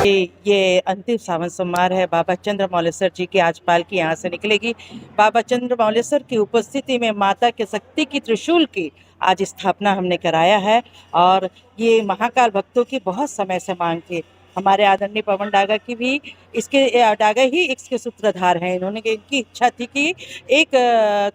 ये अंतिम सावन सोमवार है। बाबा चंद्रमौलेश्वर जी की आज पालकी यहाँ से निकलेगी। बाबा चंद्रमौलेश्वर की उपस्थिति में माता के शक्ति की त्रिशूल की आज स्थापना हमने कराया है और ये महाकाल भक्तों की बहुत समय से मांग थी। हमारे आदरणीय पवन डागा की भी डागा ही इसके सूत्रधार हैं। इनकी इच्छा थी कि एक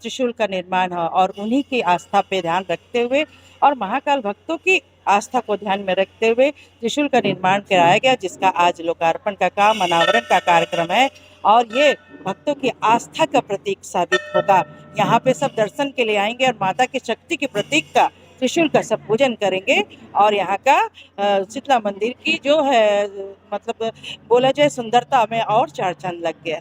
त्रिशूल का निर्माण हो और उन्हीं की आस्था पे ध्यान रखते हुए और महाकाल भक्तों की आस्था को ध्यान में रखते हुए त्रिशूल का निर्माण कराया गया, जिसका आज लोकार्पण का काम, अनावरण का कार्यक्रम है और ये भक्तों की आस्था का प्रतीक साबित होगा। यहाँ पे सब दर्शन के लिए आएंगे और माता की शक्ति के प्रतीक का त्रिशूल का सब पूजन करेंगे और यहाँ का शीतला मंदिर की जो है मतलब बोला जाए सुंदरता में और चार चांद लग गया।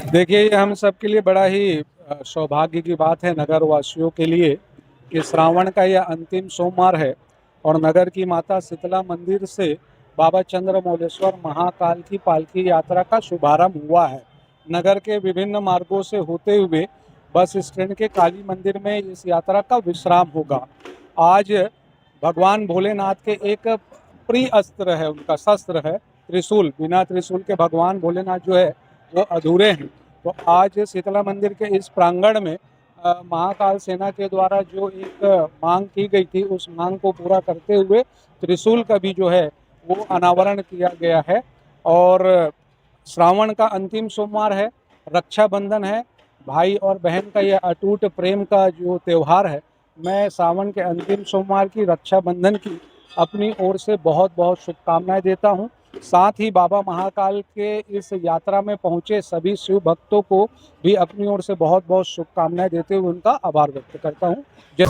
देखिए, ये हम सब के लिए बड़ा ही सौभाग्य की बात है, नगर वासियों के लिए, कि श्रावण का यह अंतिम सोमवार है और नगर की माता शीतला मंदिर से बाबा चंद्रमौलेश्वर महाकाल की पालकी यात्रा का शुभारंभ हुआ है। नगर के विभिन्न मार्गों से होते हुए बस स्टैंड के काली मंदिर में इस यात्रा का विश्राम होगा। आज भगवान भोलेनाथ के एक प्रिय अस्त्र है, उनका शस्त्र है त्रिशूल। बिना त्रिशूल के भगवान भोलेनाथ जो है वो अधूरे हैं। तो आज शीतला मंदिर के इस प्रांगण में महाकाल सेना के द्वारा जो एक मांग की गई थी, उस मांग को पूरा करते हुए त्रिशूल का भी जो है वो अनावरण किया गया है। और श्रावण का अंतिम सोमवार है, रक्षाबंधन है, भाई और बहन का यह अटूट प्रेम का जो त्यौहार है। मैं सावन के अंतिम सोमवार की रक्षाबंधन की अपनी ओर से बहुत बहुत शुभकामनाएं देता हूं। साथ ही बाबा महाकाल के इस यात्रा में पहुंचे सभी शिव भक्तों को भी अपनी ओर से बहुत बहुत शुभकामनाएं देते हुए उनका आभार व्यक्त करता हूं। जय